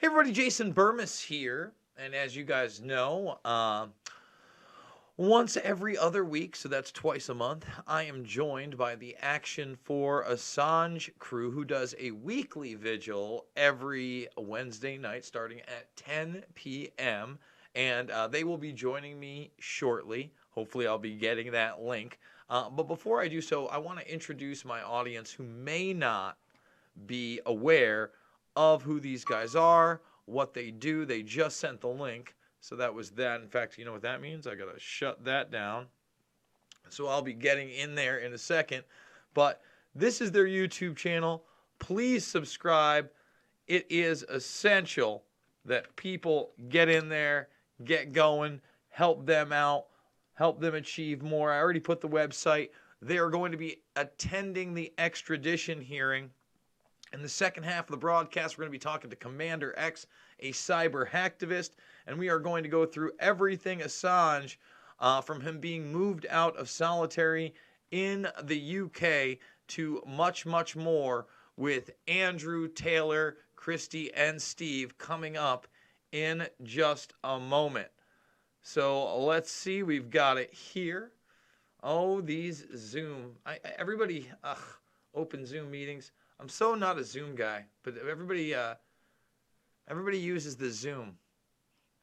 Hey everybody, Jason Burmis here, and as you guys know, once every other week, so that's twice a month, I am joined by the Action for Assange crew who does a weekly vigil every Wednesday night starting at 10 p.m. And they will be joining me shortly. Hopefully, I'll be getting that link. But before I do so, I want to introduce my audience who may not be aware of who these guys are, what they do. They just sent the link. So that was that. In fact, you know what that means? I got to shut that down. So I'll be getting in there in a second. But this is their YouTube channel. Please subscribe. It is essential that people get in there, get going, help them out, help them achieve more. I already put the website. They are going to be attending the extradition hearing. In the second half of the broadcast, we're going to be talking to Commander X, a cyber hacktivist, and we are going to go through everything Assange from him being moved out of solitary in the UK to much, much more with Andrew, Taylor, Christy, and Steve coming up in just a moment. So let's see, we've got it here. Oh, these Zoom. Everybody, open Zoom meetings. I'm so not a Zoom guy, but everybody uses the Zoom.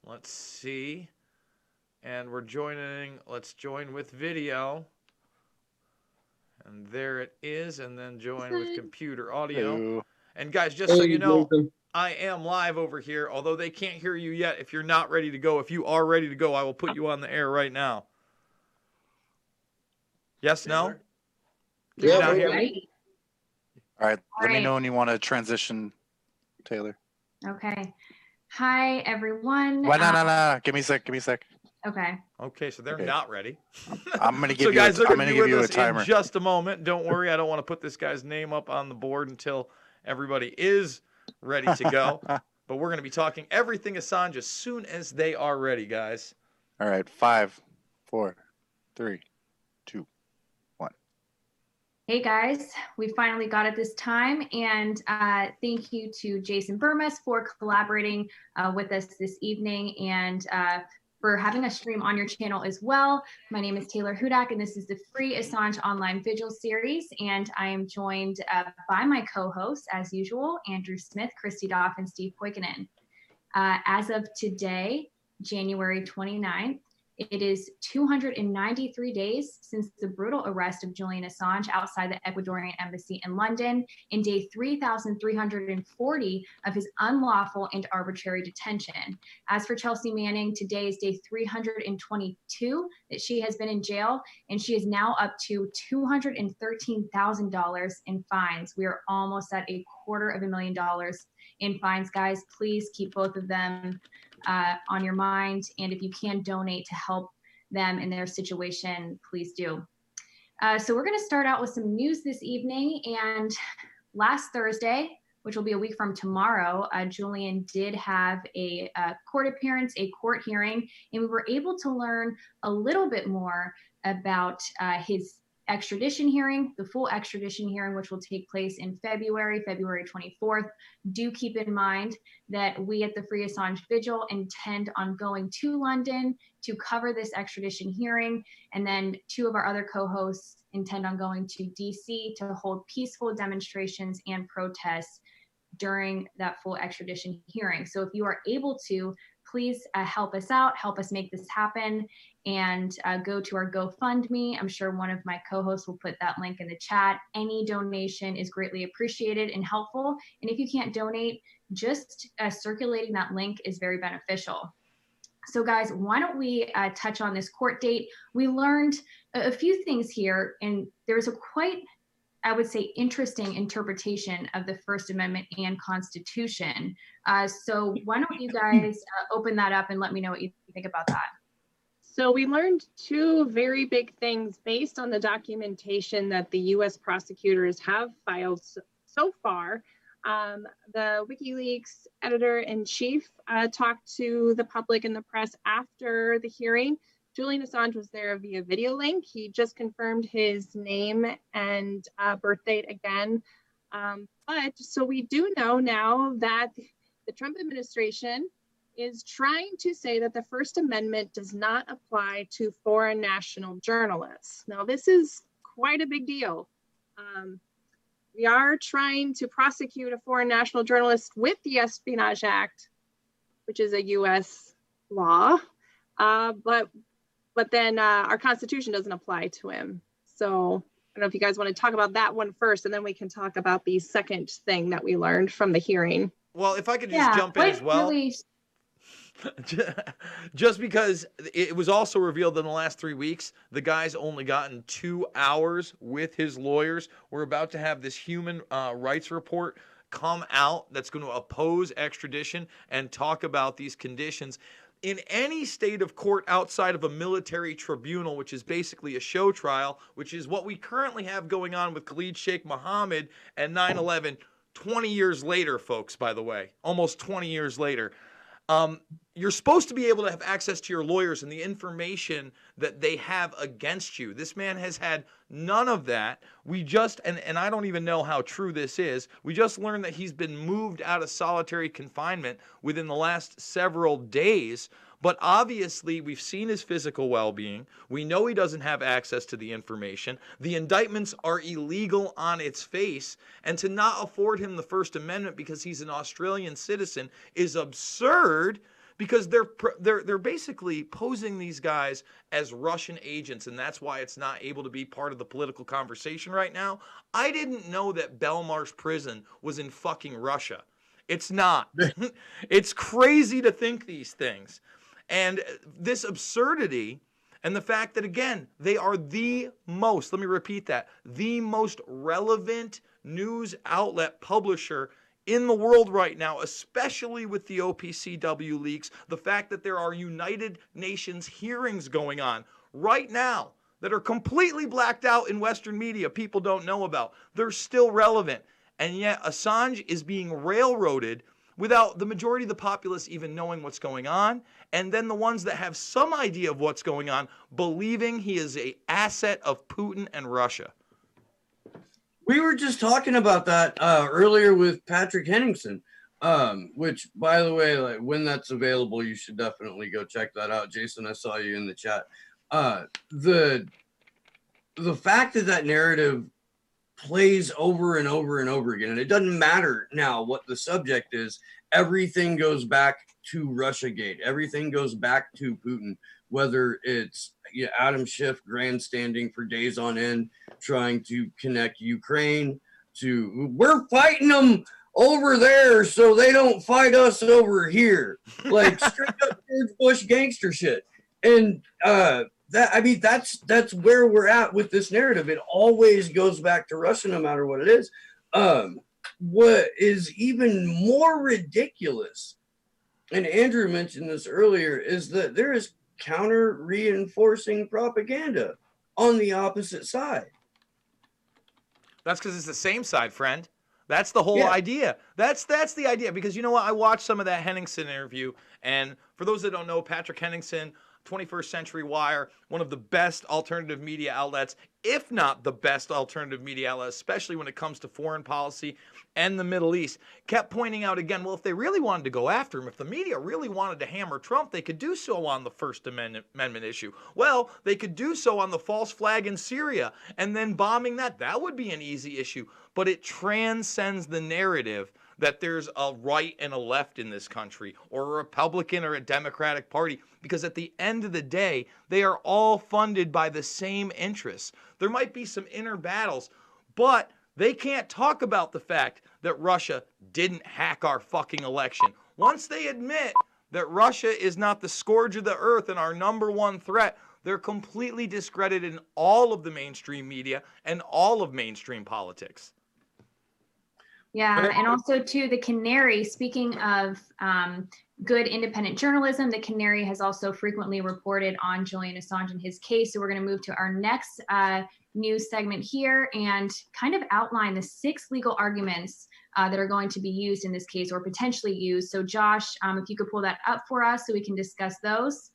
Let's see. And we're joining, let's join with video. And there it is, and then join with computer audio. Hello. And guys, just so you know, I am live over here, although they can't hear you yet if you're not ready to go. If you are ready to go, I will put you on the air right now. Yes, no? Can you not hear me? All right, let me know when you want to transition, Taylor. Okay. Hi, everyone. Why no. Give me a sec. Okay. Okay, so they're not ready. I'm gonna give so guys, I'm gonna give you a timer in just a moment. Don't worry, I don't want to put this guy's name up on the board until everybody is ready to go. But we're going to be talking everything Assange as soon as they are ready, guys. All right, 5, 4, 3, 2, 1. Hey guys, we finally got it this time, and thank you to Jason Burmis for collaborating with us this evening, and for having us stream on your channel as well. My name is Taylor Hudak, and this is the free Assange Online Vigil series, and I am joined by my co-hosts, as usual, Andrew Smith, Christy Doff, and Steve Poikinen. As of today, January 29th, it is 293 days since the brutal arrest of Julian Assange outside the Ecuadorian embassy in London, and day 3,340 of his unlawful and arbitrary detention. As for Chelsea Manning, today is day 322 that she has been in jail, and she is now up to $213,000 in fines. We are almost at $250,000 in fines, guys. Please keep both of them on your mind, and if you can donate to help them in their situation, please do. So we're going to start out with some news this evening, and last Thursday, which will be a week from tomorrow, Julian did have a court appearance, a court hearing, and we were able to learn a little bit more about his extradition hearing, the full extradition hearing, which will take place in February 24th. Do keep in mind that we at the Free Assange Vigil intend on going to London to cover this extradition hearing, and then two of our other co-hosts intend on going to DC to hold peaceful demonstrations and protests during that full extradition hearing. So if you are able to, please help us out, help us make this happen, and go to our GoFundMe. I'm sure one of my co-hosts will put that link in the chat. Any donation is greatly appreciated and helpful. And if you can't donate, just circulating that link is very beneficial. So guys, why don't we touch on this court date? We learned a few things here, and there's a quite, I would say, interesting interpretation of the First Amendment and Constitution. So why don't you guys open that up and let me know what you think about that. So we learned two very big things based on the documentation that the U.S. prosecutors have filed so far. The WikiLeaks editor-in-chief talked to the public and the press after the hearing. Julian Assange was there via video link. He just confirmed his name and birth date again. But so we do know now that the Trump administration is trying to say that the First Amendment does not apply to foreign national journalists. Now, this is quite a big deal. We are trying to prosecute a foreign national journalist with the Espionage Act, which is a U.S. law, but then our Constitution doesn't apply to him. So I don't know if you guys want to talk about that one first, and then we can talk about the second thing that we learned from the hearing. Well, if I could just jump in as well. Just because it was also revealed in the last 3 weeks, the guy's only gotten 2 hours with his lawyers. We're about to have this human rights report come out that's going to oppose extradition and talk about these conditions. In any state of court outside of a military tribunal, which is basically a show trial, which is what we currently have going on with Khalid Sheikh Mohammed and 9/11, 20 years later, folks, by the way, almost 20 years later. You're supposed to be able to have access to your lawyers and the information that they have against you. This man has had none of that. We just, and I don't even know how true this is, we just learned that he's been moved out of solitary confinement within the last several days. But obviously, we've seen his physical well-being. We know he doesn't have access to the information. The indictments are illegal on its face. And to not afford him the First Amendment because he's an Australian citizen is absurd, because they're basically posing these guys as Russian agents, and that's why it's not able to be part of the political conversation right now. I didn't know that Belmarsh Prison was in fucking Russia. It's not. It's crazy to think these things. And this absurdity and the fact that, again, they are the most, let me repeat that, the most relevant news outlet publisher in the world right now, especially with the OPCW leaks, the fact that there are United Nations hearings going on right now that are completely blacked out in Western media, people don't know about. They're still relevant. And yet Assange is being railroaded without the majority of the populace even knowing what's going on, and then the ones that have some idea of what's going on believing he is an asset of Putin and Russia. We were just talking about that earlier with Patrick Henningsen, which, by the way, like, when that's available, you should definitely go check that out. Jason, I saw you in the chat. The fact that narrative plays over and over and over again, and it doesn't matter now what the subject is, everything goes back to Russiagate. Everything goes back to Putin, whether it's Adam Schiff grandstanding for days on end, trying to connect Ukraine to, we're fighting them over there so they don't fight us over here. Like straight up George Bush gangster shit. And that's where we're at with this narrative. It always goes back to Russia, no matter what it is. What is even more ridiculous, and Andrew mentioned this earlier, is that there is counter-reinforcing propaganda on the opposite side. That's because it's the same side, friend. That's the whole idea. That's the idea. Because you know what? I watched some of that Henningsen interview, and for those that don't know, Patrick Henningsen, 21st Century Wire, one of the best alternative media outlets, if not the best alternative media outlet, especially when it comes to foreign policy and the Middle East, kept pointing out again, well, if they really wanted to go after him, if the media really wanted to hammer Trump, they could do so on the First Amendment issue. Well, they could do so on the false flag in Syria, and then bombing that would be an easy issue. But it transcends the narrative that there's a right and a left in this country, or a Republican or a Democratic Party, because at the end of the day, they are all funded by the same interests. There might be some inner battles, but they can't talk about the fact that Russia didn't hack our fucking election. Once they admit that Russia is not the scourge of the earth and our number one threat, they're completely discredited in all of the mainstream media and all of mainstream politics. Yeah, and also too, the Canary, speaking of good independent journalism, the Canary has also frequently reported on Julian Assange and his case. So we're going to move to our next news segment here and kind of outline the 6 legal arguments that are going to be used in this case, or potentially used. So Josh, if you could pull that up for us so we can discuss those.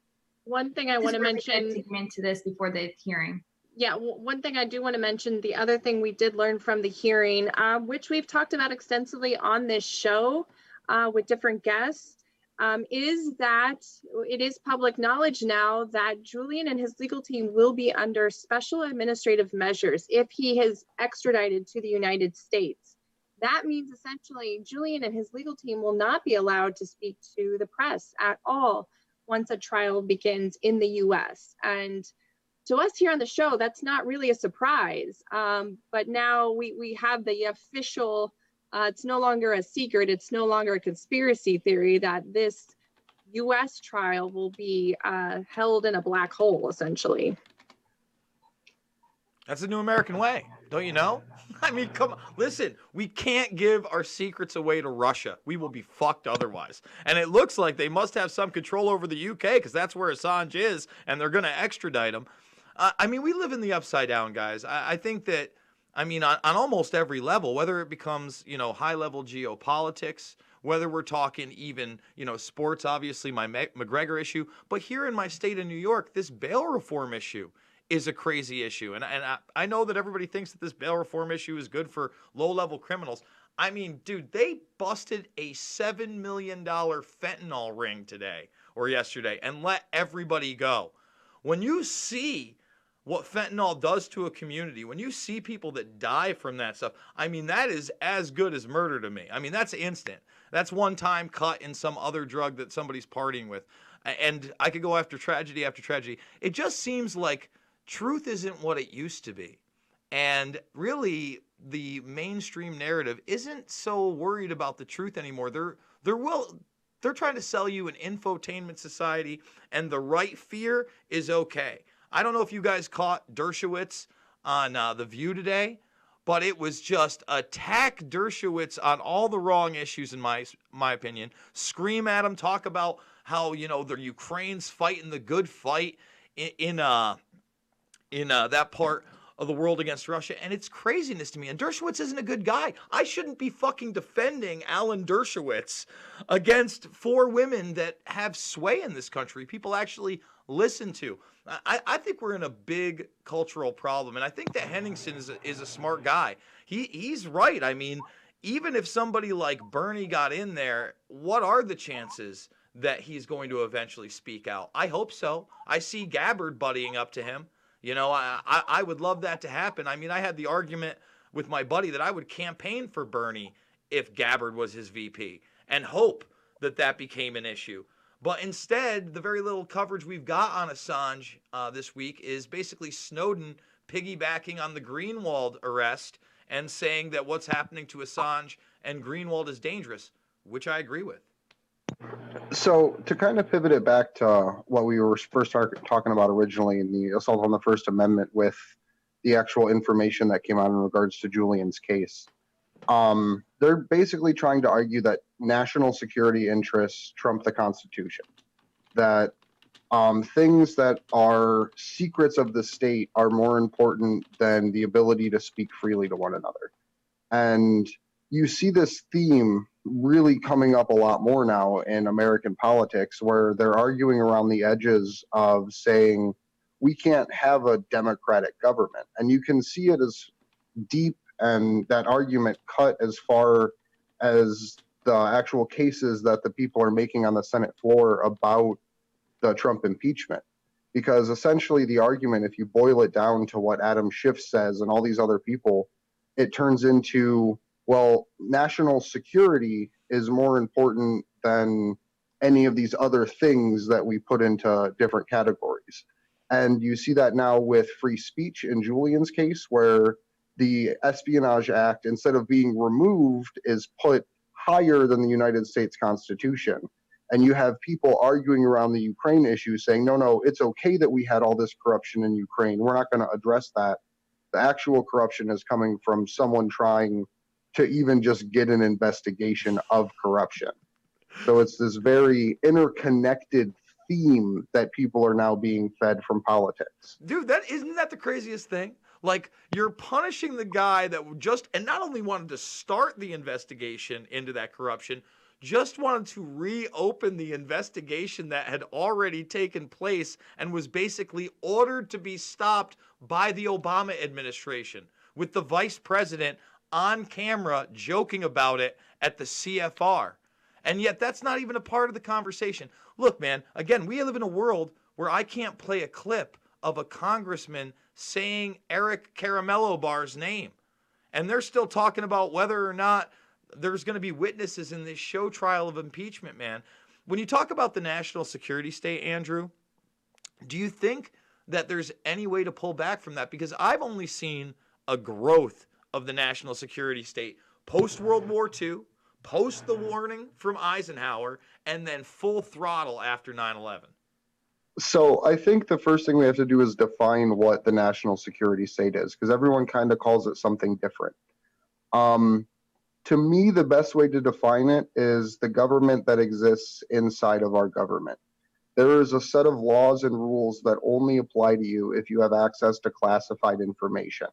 One thing I want to mention, to get into this before the hearing. Yeah, one thing I do want to mention, the other thing we did learn from the hearing, which we've talked about extensively on this show, with different guests, is that it is public knowledge now that Julian and his legal team will be under special administrative measures if he is extradited to the United States. That means essentially Julian and his legal team will not be allowed to speak to the press at all once a trial begins in the US. And to us here on the show, that's not really a surprise. But now we have the official, it's no longer a secret, it's no longer a conspiracy theory that this US trial will be held in a black hole, essentially. That's the new American way, don't you know? I mean, come on. Listen, we can't give our secrets away to Russia. We will be fucked otherwise. And it looks like they must have some control over the UK because that's where Assange is, and they're going to extradite him. I mean, we live in the upside down, guys. I think that, I mean, on almost every level, whether it becomes, high-level geopolitics, whether we're talking even, sports, obviously my McGregor issue, but here in my state of New York, this bail reform issue is a crazy issue. And I know that everybody thinks that this bail reform issue is good for low-level criminals. I mean, dude, they busted a $7 million fentanyl ring today or yesterday and let everybody go. When you see what fentanyl does to a community, when you see people that die from that stuff, I mean, that is as good as murder to me. I mean, that's instant. That's one time cut in some other drug that somebody's partying with. And I could go after tragedy after tragedy. It just seems like truth isn't what it used to be. And really, the mainstream narrative isn't so worried about the truth anymore. They're trying to sell you an infotainment society, and the right fear is okay. I don't know if you guys caught Dershowitz on The View today, but it was just attack Dershowitz on all the wrong issues, in my opinion. Scream at him, talk about how, the Ukraine's fighting the good fight in that part of the world against Russia, and it's craziness to me. And Dershowitz isn't a good guy. I shouldn't be fucking defending Alan Dershowitz against 4 women that have sway in this country. People actually listen to. I think we're in a big cultural problem, and I think that Henningsen is a smart guy. He's right. I mean, even if somebody like Bernie got in there, what are the chances that he's going to eventually speak out? I hope so. I see Gabbard buddying up to him. I would love that to happen. I mean, I had the argument with my buddy that I would campaign for Bernie if Gabbard was his VP and hope that became an issue. But instead, the very little coverage we've got on Assange this week is basically Snowden piggybacking on the Greenwald arrest and saying that what's happening to Assange and Greenwald is dangerous, which I agree with. So to kind of pivot it back to what we were first talking about originally in the assault on the First Amendment with the actual information that came out in regards to Julian's case, they're basically trying to argue that national security interests trump the Constitution, that things that are secrets of the state are more important than the ability to speak freely to one another. And you see this theme really coming up a lot more now in American politics, where they're arguing around the edges of saying we can't have a democratic government. And you can see it as deep, and that argument cut as far as the actual cases that the people are making on the Senate floor about the Trump impeachment. Because essentially the argument, if you boil it down to what Adam Schiff says and all these other people, it turns into, well, national security is more important than any of these other things that we put into different categories. And you see that now with free speech in Julian's case, where the Espionage Act, instead of being removed, is put higher than the United States Constitution. And you have people arguing around the Ukraine issue saying, no, it's okay that we had all this corruption in Ukraine. We're not going to address that. The actual corruption is coming from someone trying to even just get an investigation of corruption. So it's this very interconnected theme that people are now being fed from politics. Dude, isn't that the craziest thing? Like, you're punishing the guy that and not only wanted to start the investigation into that corruption, just wanted to reopen the investigation that had already taken place and was basically ordered to be stopped by the Obama administration, with the vice president on camera joking about it at the CFR. And yet that's not even a part of the conversation. Look, man, again, we live in a world where I can't play a clip of a congressman saying Eric Caramello Bar's name. And they're still talking about whether or not there's going to be witnesses in this show trial of impeachment, man. When you talk about the national security state, Andrew, do you think that there's any way to pull back from that? Because I've only seen a growth of the national security state post World War II, post the warning from Eisenhower, and then full throttle after 9/11. So I think the first thing we have to do is define what the national security state is, because everyone kind of calls it something different. Um, to me, the best way to define it is the government that exists inside of our government. There is a set of laws and rules that only apply to you if you have access to classified information.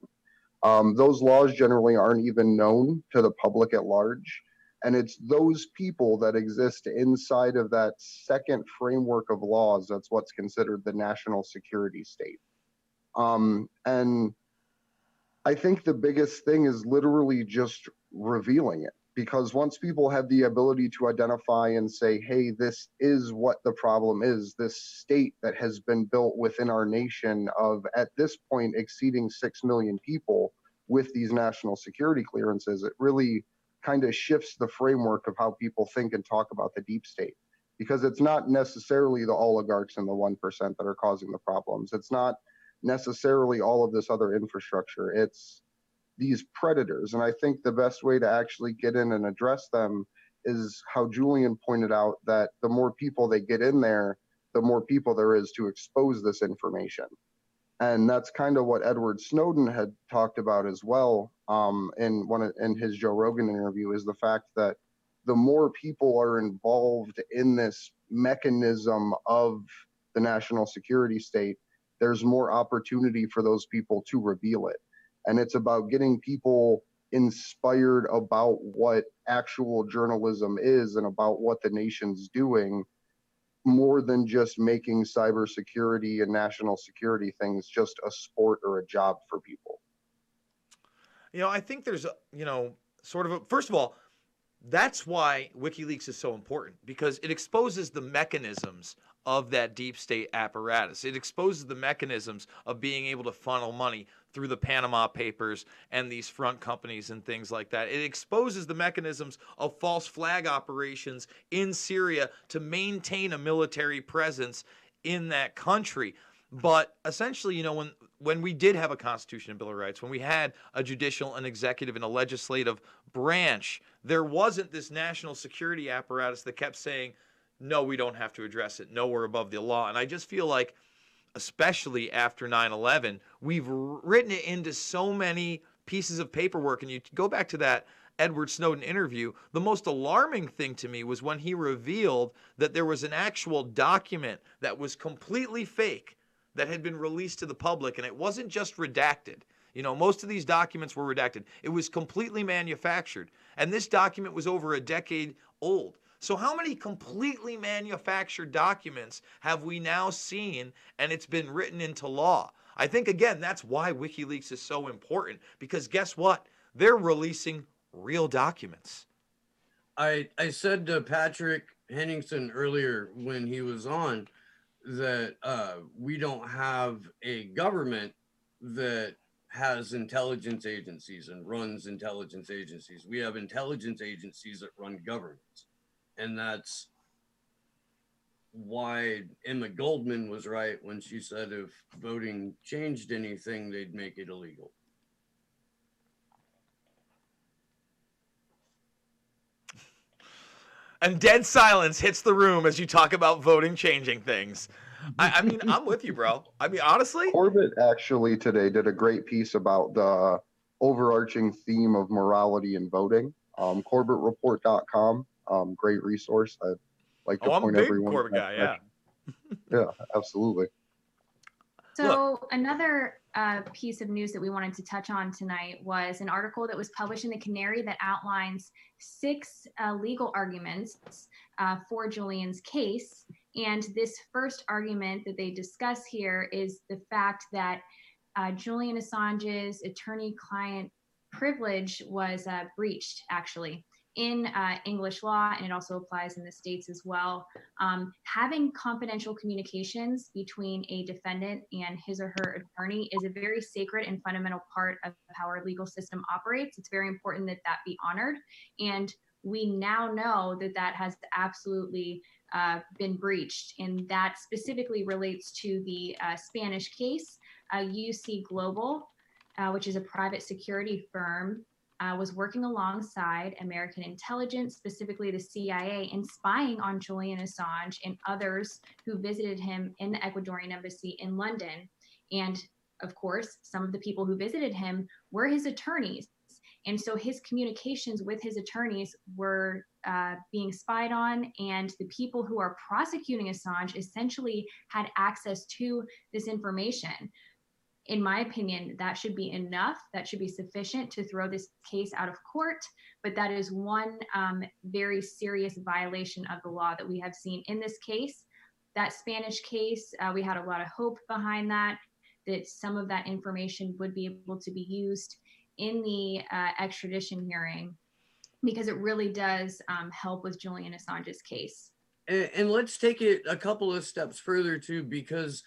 Those laws generally aren't even known to the public at large. And it's those people that exist inside of that second framework of laws that's what's considered the national security state. And I think the biggest thing is literally just revealing it. Because once people have the ability to identify and say, hey, this is what the problem is, this state that has been built within our nation of, at this point, exceeding 6 million people with these national security clearances, it really kind of shifts the framework of how people think and talk about the deep state. Because it's not necessarily the oligarchs and the 1% that are causing the problems. It's not necessarily all of this other infrastructure. It's these predators. And I think the best way to actually get in and address them is how Julian pointed out, that the more people they get in there, the more people there is to expose this information. And that's kind of what Edward Snowden had talked about as well, in his Joe Rogan interview, is the fact that the more people are involved in this mechanism of the national security state, there's more opportunity for those people to reveal it. And it's about getting people inspired about what actual journalism is and about what the nation's doing, more than just making cybersecurity and national security things just a sport or a job for people. I think there's, sort of first of all, that's why WikiLeaks is so important, because it exposes the mechanisms of that deep state apparatus. It exposes the mechanisms of being able to funnel money through the Panama Papers and these front companies and things like that. It exposes the mechanisms of false flag operations in Syria to maintain a military presence in that country. But essentially, when we did have a Constitution and Bill of Rights, when we had a judicial, an executive, and a legislative branch, there wasn't this national security apparatus that kept saying, no, we don't have to address it. No, we're above the law. And I just feel like, especially after 9/11, we've written it into so many pieces of paperwork. And you go back to that Edward Snowden interview, the most alarming thing to me was when he revealed that there was an actual document that was completely fake that had been released to the public, and it wasn't just redacted. Most of these documents were redacted. It was completely manufactured. And this document was over a decade old. So how many completely manufactured documents have we now seen and it's been written into law? I think, again, that's why WikiLeaks is so important, because guess what? They're releasing real documents. I said to Patrick Henningsen earlier when he was on that we don't have a government that has intelligence agencies and runs intelligence agencies. We have intelligence agencies that run governments. And that's why Emma Goldman was right when she said if voting changed anything, they'd make it illegal. And dead silence hits the room as you talk about voting changing things. I mean, I'm with you, bro. I mean, honestly. Corbett actually today did a great piece about the overarching theme of morality in voting. CorbettReport.com, great resource. I'd like to I'm point a big everyone. Corbett guy, yeah. Yeah, absolutely. So another piece of news that we wanted to touch on tonight was an article that was published in the Canary that outlines 6 legal arguments for Julian's case. And this first argument that they discuss here is the fact that Julian Assange's attorney-client privilege was breached, actually. in English law, and it also applies in the States as well. Having confidential communications between a defendant and his or her attorney is a very sacred and fundamental part of how our legal system operates. It's very important that that be honored. And we now know that that has absolutely been breached. And that specifically relates to the Spanish case. UC Global, which is a private security firm, was working alongside American intelligence, specifically the CIA, and spying on Julian Assange and others who visited him in the Ecuadorian embassy in London. And of course, some of the people who visited him were his attorneys. And so his communications with his attorneys were being spied on, and the people who are prosecuting Assange essentially had access to this information. In my opinion, that should be enough. That should be sufficient to throw this case out of court. But that is one very serious violation of the law that we have seen in this case. That Spanish case, we had a lot of hope behind that some of that information would be able to be used in the extradition hearing, because it really does help with Julian Assange's case. And let's take it a couple of steps further too, because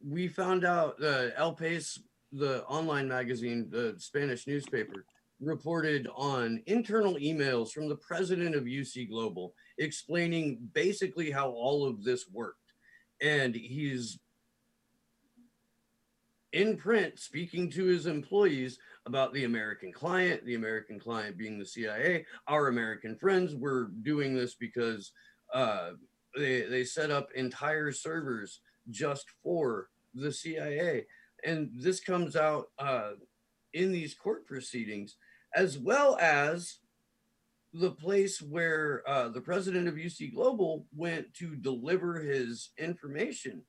we found out El País, the online magazine, the Spanish newspaper, reported on internal emails from the president of UC Global explaining basically how all of this worked. And he's in print speaking to his employees about the American client being the CIA. Our American friends were doing this because they set up entire servers just for the CIA. And this comes out in these court proceedings, as well as the place where the president of UC Global went to deliver his information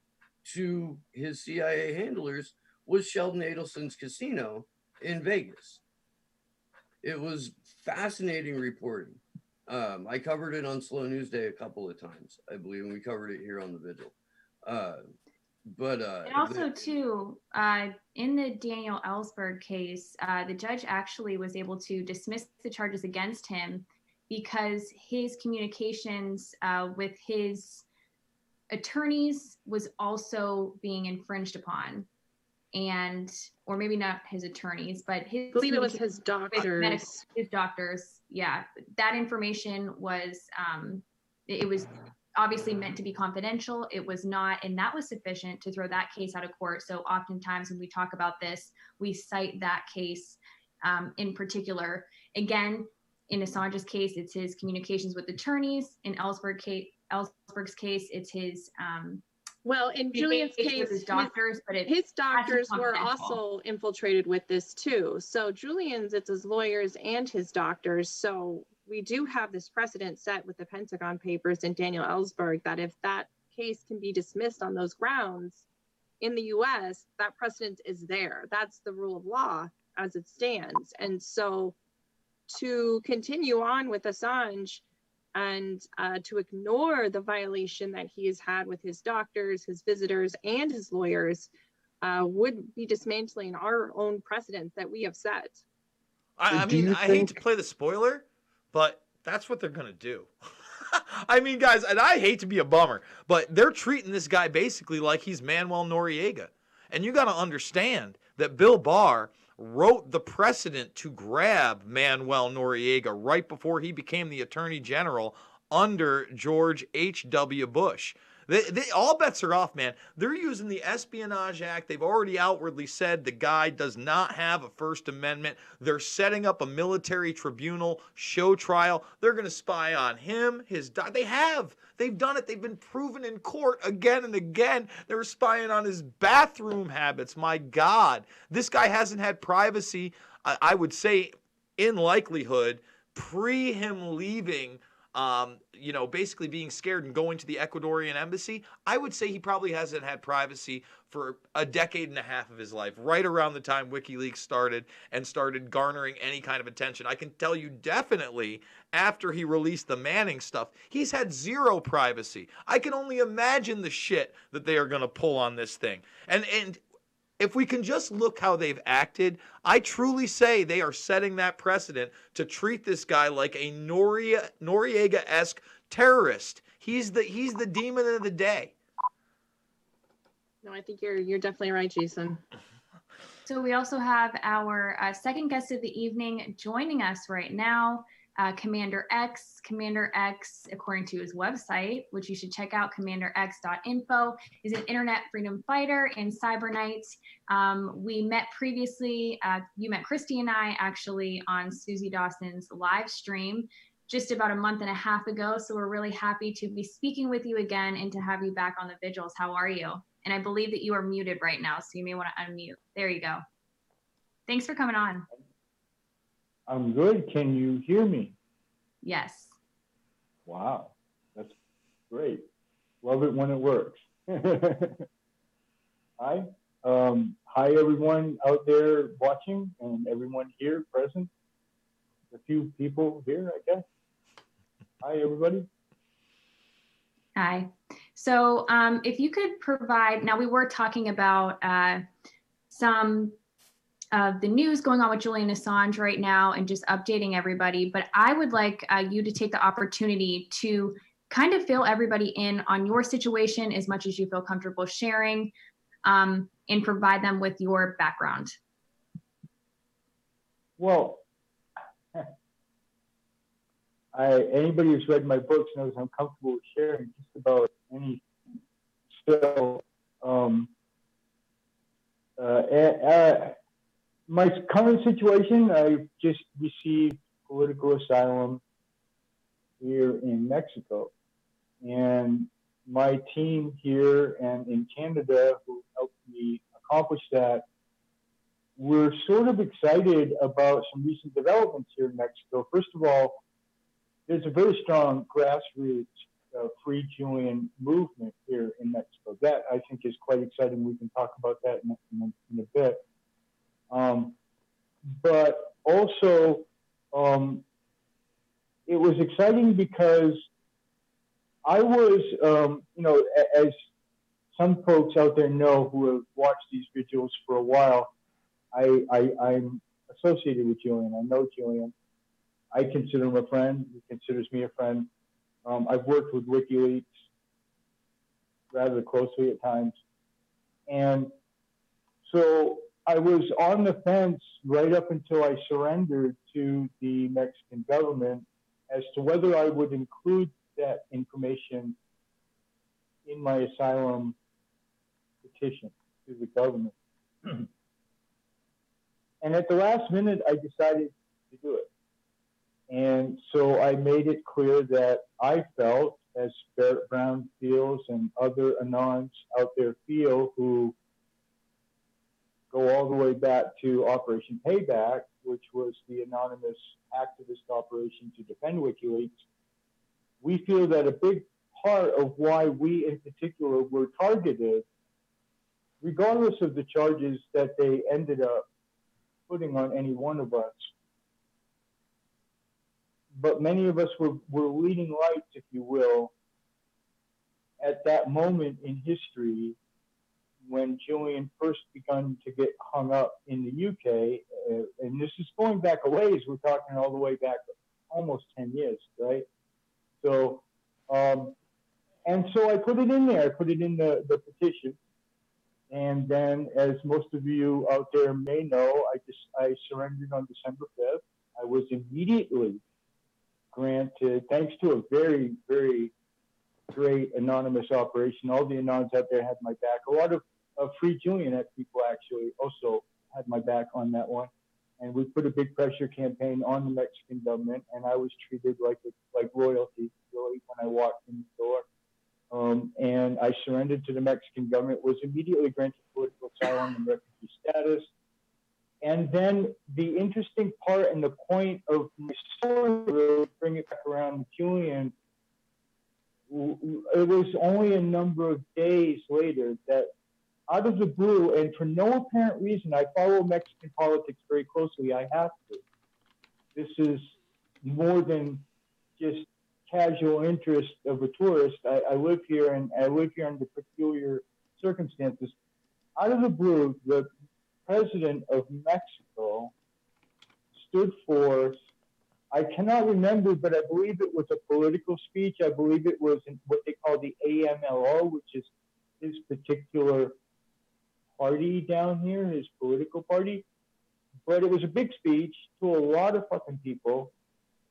to his CIA handlers was Sheldon Adelson's casino in Vegas. It was fascinating reporting. I covered it on Slow News Day a couple of times, I believe, and we covered it here on the Vigil. And also, too, in the Daniel Ellsberg case, the judge actually was able to dismiss the charges against him because his communications with his attorneys was also being infringed upon. And, or maybe not his attorneys, but his, I believe it was his doctors. His doctors, yeah. That information was, it was obviously meant to be confidential. It was not, and that was sufficient to throw that case out of court. So oftentimes when we talk about this, we cite that case in particular. Again, in Assange's case, it's his communications with attorneys. In Ellsberg's case, it's his well, in Julian's case, his doctors, but his doctors were also infiltrated with this too. So Julian's, it's his lawyers and his doctors. So we do have this precedent set with the Pentagon Papers and Daniel Ellsberg that if that case can be dismissed on those grounds in the US, that precedent is there. That's the rule of law as it stands. And so to continue on with Assange and to ignore the violation that he has had with his doctors, his visitors, and his lawyers would be dismantling our own precedents that we have set. I mean, I hate to play the spoiler, but that's what they're going to do. I mean, guys, and I hate to be a bummer, but they're treating this guy basically like he's Manuel Noriega. And you got to understand that Bill Barr wrote the precedent to grab Manuel Noriega right before he became the Attorney General under George H.W. Bush. All bets are off, man. They're using the Espionage Act. They've already outwardly said the guy does not have a First Amendment. They're setting up a military tribunal show trial. They're going to spy on him, they have. They've done it. They've been proven in court again and again. They were spying on his bathroom habits. My God. This guy hasn't had privacy, I would say, in likelihood, pre him leaving, basically being scared and going to the Ecuadorian embassy. I would say he probably hasn't had privacy for a decade and a half of his life, right around the time WikiLeaks started and started garnering any kind of attention. I can tell you definitely after he released the Manning stuff, he's had zero privacy. I can only imagine the shit that they are going to pull on this thing. And if we can just look how they've acted, I truly say they are setting that precedent to treat this guy like a Noriega-esque terrorist. He's the demon of the day. No, I think you're definitely right, Jason. So we also have our second guest of the evening joining us right now, Commander X. Commander X, according to his website, which you should check out, commanderx.info, is an internet freedom fighter and cyber knight. We met previously, you met Christy and I actually on Susie Dawson's live stream just about a month and a half ago. So we're really happy to be speaking with you again and to have you back on the Vigils. How are you? And I believe that you are muted right now, so you may want to unmute. There you go. Thanks for coming on. I'm good. Can you hear me? Yes. Wow, that's great. Love it when it works. Hi. Hi, everyone out there watching and everyone here present. A few people here, I guess. Hi, everybody. Hi. So if you could provide, now we were talking about some of the news going on with Julian Assange right now and just updating everybody, but I would like you to take the opportunity to kind of fill everybody in on your situation as much as you feel comfortable sharing, and provide them with your background. Well, anybody who's read my books knows I'm comfortable with sharing just about anything. So, my current situation, I've just received political asylum here in Mexico. And my team here and in Canada, who helped me accomplish that, we're sort of excited about some recent developments here in Mexico. First of all, there's a very strong grassroots free Julian movement here in Mexico. That I think is quite exciting. We can talk about that in a bit. But also, it was exciting because I was, as some folks out there know who have watched these vigils for a while, I'm associated with Julian. I know Julian. I consider him a friend. He considers me a friend. I've worked with WikiLeaks rather closely at times. And so I was on the fence right up until I surrendered to the Mexican government as to whether I would include that information in my asylum petition to the government. And at the last minute, I decided to do it. And so I made it clear that I felt, as Barrett Brown feels and other Anons out there feel, who go all the way back to Operation Payback, which was the anonymous activist operation to defend WikiLeaks. We feel that a big part of why we in particular were targeted, regardless of the charges that they ended up putting on any one of us, but many of us were leading lights, if you will, at that moment in history when Julian first begun to get hung up in the UK. And this is going back a ways. We're talking all the way back almost 10 years, right? So, and so I put it in there. I put it in the petition. And then, as most of you out there may know, I surrendered on December 5th. I was immediately granted, thanks to a very, very great anonymous operation. All the Anons out there had my back. A lot of Free Julian people actually also had my back on that one. And we put a big pressure campaign on the Mexican government, and I was treated like royalty, really, when I walked in the door. And I surrendered to the Mexican government, was immediately granted political asylum and refugee status. And then the interesting part and the point of my story, really bring it back around to Julian, it was only a number of days later that, out of the blue, and for no apparent reason, I follow Mexican politics very closely. I have to. This is more than just casual interest of a tourist. I live here, and I live here under peculiar circumstances. out of the blue, the president of Mexico stood for, I cannot remember, but I believe it was a political speech. I believe it was in what they call the AMLO, which is his particular party down here, his political party. But it was a big speech to a lot of fucking people,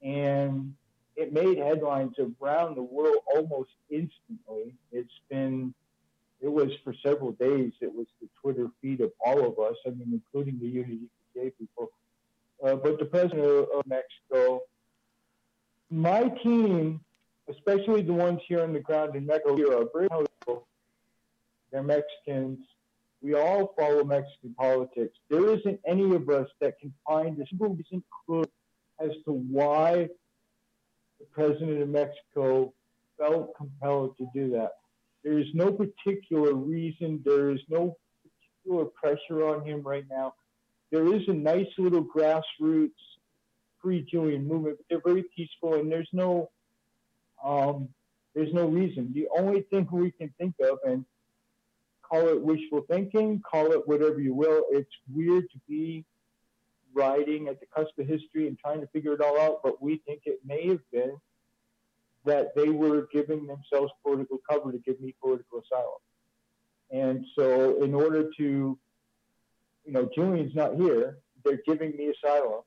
and it made headlines around the world almost instantly. It was for several days. It was the Twitter feed of all of us, I mean, including the Unity PK people. But the president of Mexico, my team, especially the ones here on the ground in Mexico, are very helpful. They're Mexicans. We all follow Mexican politics. There isn't any of us that can find a single recent clue as to why the president of Mexico felt compelled to do that. There is no particular reason. There is no particular pressure on him right now. There is a nice little grassroots pre-Julian movement, but they're very peaceful, and there's no reason. The only thing we can think of, and call it wishful thinking, call it whatever you will, it's weird to be riding at the cusp of history and trying to figure it all out, but we think it may have been that they were giving themselves political cover to give me political asylum. And so in order to, Julian's not here, they're giving me asylum,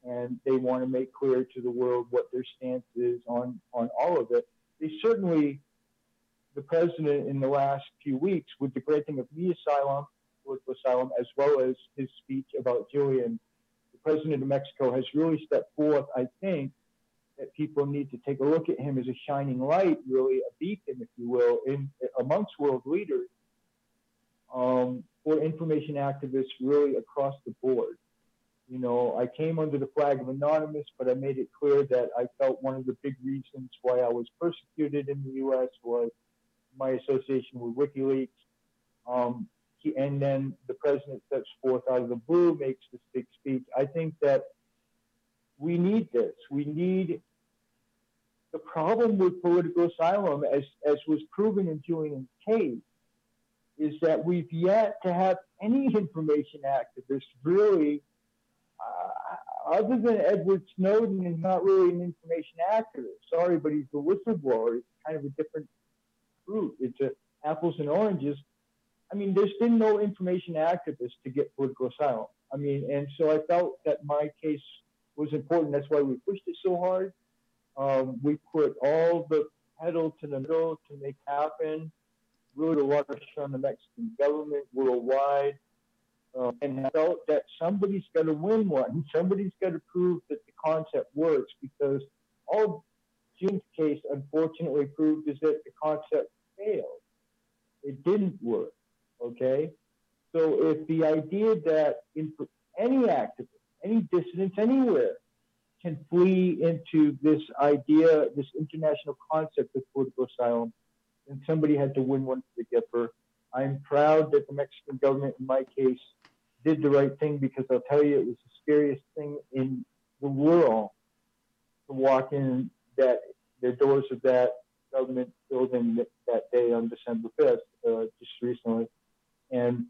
and they want to make clear to the world what their stance is on all of it. They certainly, the president in the last few weeks, with the granting of me asylum, political asylum, as well as his speech about Julian, the president of Mexico has really stepped forth, I think, that people need to take a look at him as a shining light, really a beacon, if you will, amongst world leaders, for information activists really across the board. I came under the flag of anonymous, but I made it clear that I felt one of the big reasons why I was persecuted in the U.S. was my association with WikiLeaks. And then the president steps forth out of the blue, makes this big speech. I think that we need this. We need the problem with political asylum, as was proven in Julian's case, is that we've yet to have any information activists really, other than Edward Snowden, is not really an information activist. Sorry, but he's a whistleblower. It's kind of a different fruit. It's apples and oranges. I mean, there's been no information activist to get political asylum. I mean, and so I felt that my case was important. That's why we pushed it so hard. We put all the pedal to the metal to make it happen. Really a lot of pressure on the Mexican government worldwide. And I felt that somebody's got to win one. Somebody's got to prove that the concept works, because all June's case unfortunately proved is that the concept failed. It didn't work. Okay? So if the idea that any activist, any dissidents anywhere can flee into this idea, this international concept of political asylum, then somebody had to win one for the Gipper. I'm proud that the Mexican government, in my case, did the right thing, because I'll tell you, it was the scariest thing in the world to walk in the doors of that government building that day on December 5th, just recently. And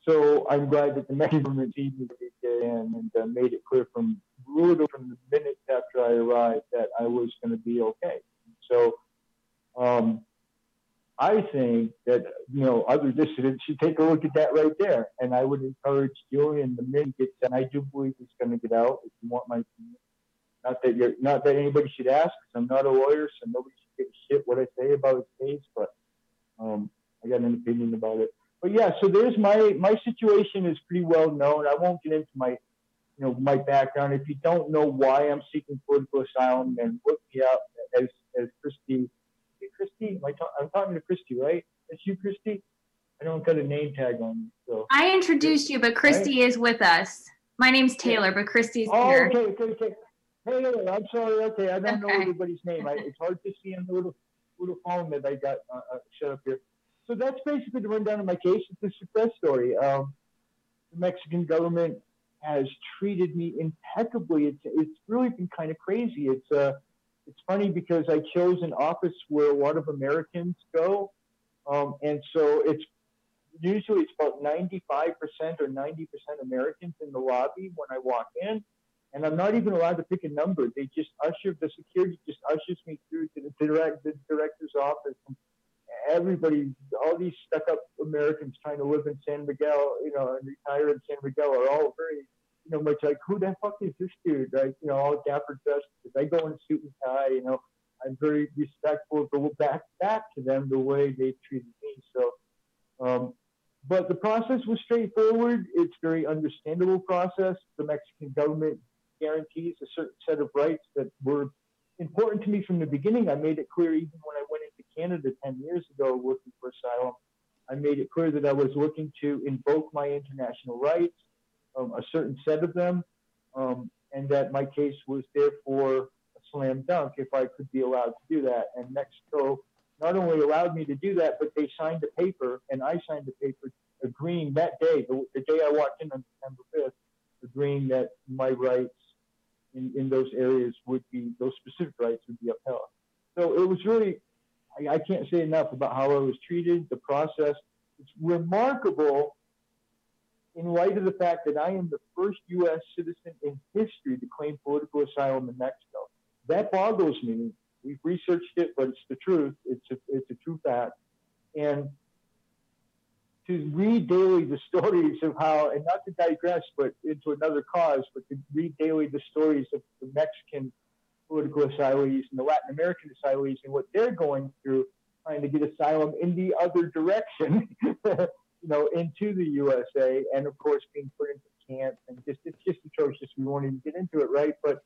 so I'm glad that the Mexican government seized me and made it clear from the minute after I arrived that I was going to be okay. So I think that, other dissidents should take a look at that right there. And I would encourage Julian, the minute he gets out, and I do believe he's going to get out, if you want my opinion. Not that anybody should ask, because I'm not a lawyer, so nobody should give a shit what I say about his case, but I got an opinion about it. But yeah, so there's my situation is pretty well known. I won't get into my background. If you don't know why I'm seeking political asylum, then look me up as Christy. Christy, I'm talking to Christy, right? It's you, Christy? I don't got a name tag on me. So I introduced you, but Christy is with us. My name's Taylor, but Christy's here. Okay. Hey, I'm sorry. Okay, I don't know everybody's name. It's hard to see on the little phone that I got set up here. So that's basically the rundown of my case. It's a success story. The Mexican government has treated me impeccably. It's really been kind of crazy. It's funny because I chose an office where a lot of Americans go, and so usually it's about 95% or 90% Americans in the lobby when I walk in. And I'm not even allowed to pick a number. The security just ushers me through to the director's office. And everybody, all these stuck-up Americans trying to live in San Miguel, and retire in San Miguel are all very, much like, who the fuck is this dude? Right? All dapper dressed. They go in a suit and tie. I'm very respectful, go back to them the way they treated me. So, but the process was straightforward. It's a very understandable process. The Mexican government guarantees a certain set of rights that were important to me from the beginning. I made it clear even when I went into Canada 10 years ago looking for asylum. I made it clear that I was looking to invoke my international rights, a certain set of them, and that my case was therefore a slam dunk if I could be allowed to do that. And Mexico not only allowed me to do that, but they signed a paper, and I signed a paper agreeing that day, the day I walked in on September 5th, agreeing that my rights in those areas those specific rights would be upheld. So it was really, I can't say enough about how I was treated, the process. It's remarkable in light of the fact that I am the first U.S. citizen in history to claim political asylum in Mexico. That boggles me. We've researched it, but it's the truth. It's a true fact. And to read daily the stories of how, and not to digress, but into another cause, but to read daily the stories of the Mexican political asylees and the Latin American asylees and what they're going through, trying to get asylum in the other direction, into the USA, and of course being put into camps, and it's just atrocious. We won't even get into it, right? But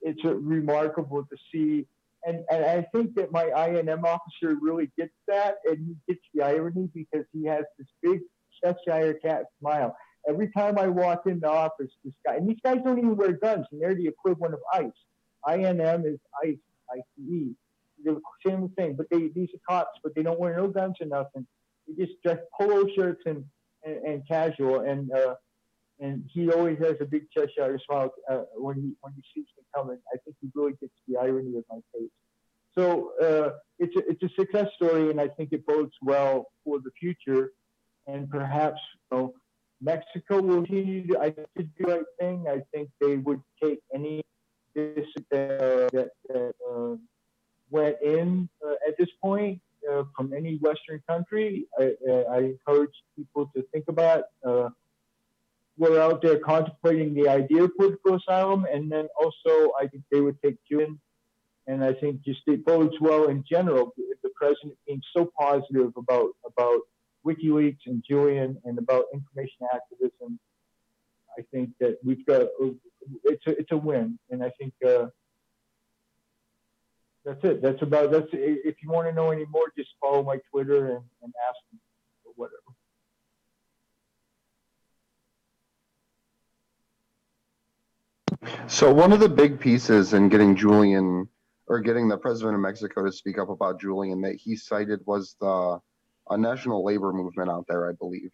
it's remarkable to see. And I think that my INM officer really gets that, and he gets the irony because he has this big Cheshire cat smile. Every time I walk in the office, and these guys don't even wear guns, and they're the equivalent of ICE. INM is ICE, ICE. They're the same thing, but these are cops, but they don't wear no guns or nothing. They just dress polo shirts and casual, and he always has a big Cheshire smile when he sees me coming. I think he really gets the irony of my face. So it's a success story, and I think it bodes well for the future. And perhaps Mexico will continue to do the right thing. I think they would take any that went in at this point from any Western country. I encourage people to think about. We're out there contemplating the idea of political asylum, and then also I think they would take Julian, and I think just it bodes well in general. The president being so positive about WikiLeaks and Julian and about information activism, I think that we've got it's a win, and I think that's it. That's if you want to know any more, just follow my Twitter and ask me or whatever. So one of the big pieces in getting the president of Mexico to speak up about Julian that he cited was a national labor movement out there, I believe.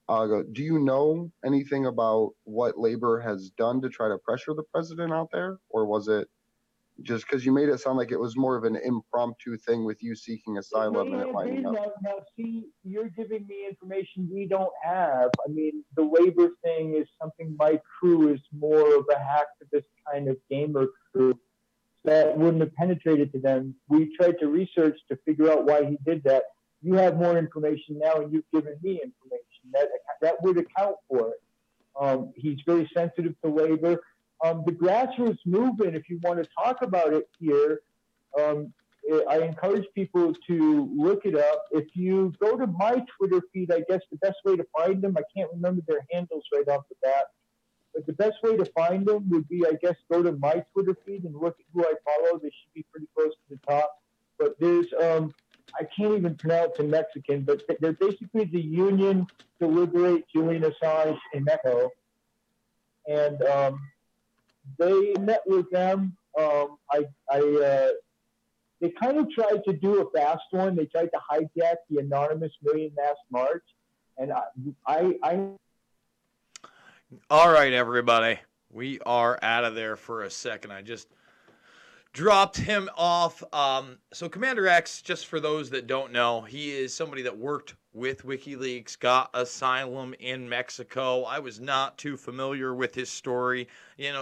Do you know anything about what labor has done to try to pressure the president out there? Or was it just because you made it sound like it was more of an impromptu thing with you seeking asylum and it lining up? Now, see, you're giving me information we don't have. I mean, the labor thing is something my crew is more of a hacktivist kind of gamer crew that wouldn't have penetrated to them. We tried to research to figure out why he did that. You have more information now, and you've given me information that would account for it. He's very sensitive to labor. The grassroots movement, if you want to talk about it here, I encourage people to look it up. If you go to my Twitter feed, I guess the best way to find them, I can't remember their handles right off the bat, but the best way to find them would be, I guess, go to my Twitter feed and look at who I follow. They should be pretty close to the top. But there's, I can't even pronounce in Mexican, but they're basically the Union to Liberate Julian Assange in Mexico. And they met with them. They kind of tried to do a fast one. They tried to hijack the anonymous Million Mass March. And I All right, everybody. We are out of there for a second. I just dropped him off. So Commander X, just for those that don't know, he is somebody that worked with WikiLeaks, got asylum in Mexico. I was not too familiar with his story.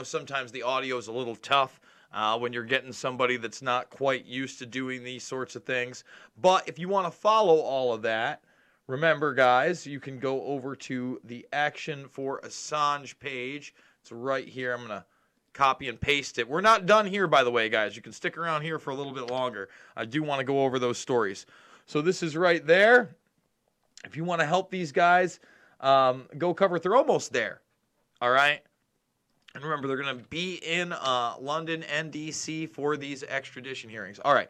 Sometimes the audio is a little tough when you're getting somebody that's not quite used to doing these sorts of things. But if you want to follow all of that, remember, guys, you can go over to the Action for Assange page. It's right here. I'm going to copy and paste it. We're not done here, by the way, guys. You can stick around here for a little bit longer. I do want to go over those stories. So this is right there. If you want to help these guys, go cover it. They're almost there. All right? And remember, they're going to be in London and D.C. for these extradition hearings. All right.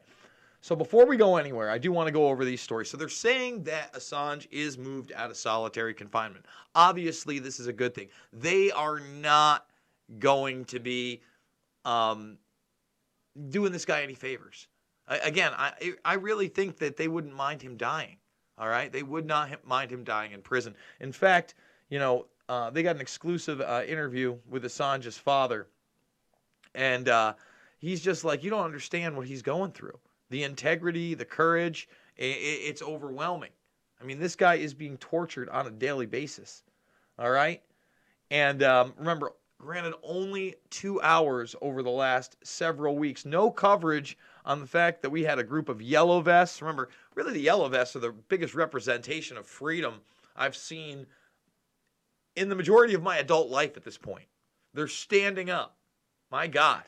So before we go anywhere, I do want to go over these stories. So they're saying that Assange is moved out of solitary confinement. Obviously, this is a good thing. They are not going to be doing this guy any favors. Again, I really think that they wouldn't mind him dying. All right? They would not mind him dying in prison. In fact, they got an exclusive interview with Assange's father. And he's just like, you don't understand what he's going through. The integrity, the courage, it's overwhelming. I mean, this guy is being tortured on a daily basis. All right? And remember, granted, only 2 hours over the last several weeks. No coverage on the fact that we had a group of yellow vests. Remember, really the yellow vests are the biggest representation of freedom I've seen in the majority of my adult life at this point. They're standing up. My God.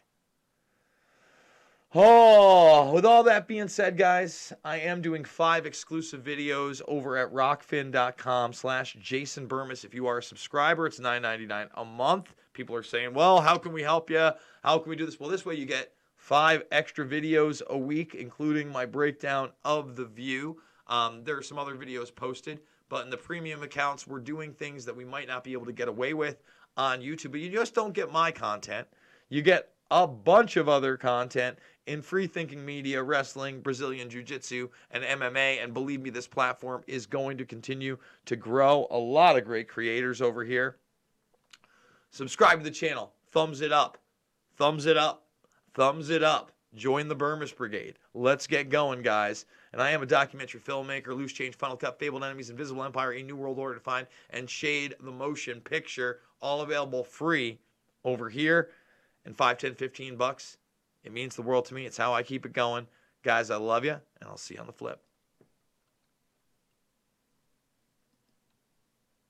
Oh, with all that being said, guys, I am doing 5 exclusive videos over at rockfin.com/Jason Burmis. If you are a subscriber, it's $9.99 a month. People are saying, well, how can we help you? How can we do this? Well, this way you get 5 extra videos a week, including my breakdown of The View. There are some other videos posted, but in the premium accounts, we're doing things that we might not be able to get away with on YouTube. But you just don't get my content. You get a bunch of other content in free thinking media, wrestling, Brazilian Jiu-Jitsu, and MMA. And believe me, this platform is going to continue to grow. A lot of great creators over here. Subscribe to the channel. Thumbs it up. Thumbs it up. Thumbs it up. Join the Burmis Brigade. Let's get going, guys. And I am a documentary filmmaker. Loose Change, Final Cut, Fabled Enemies, Invisible Empire, A New World Order to Find, and Shade the Motion Picture. All available free over here. And $5, $10, $15. It means the world to me. It's how I keep it going. Guys, I love you, and I'll see you on the flip.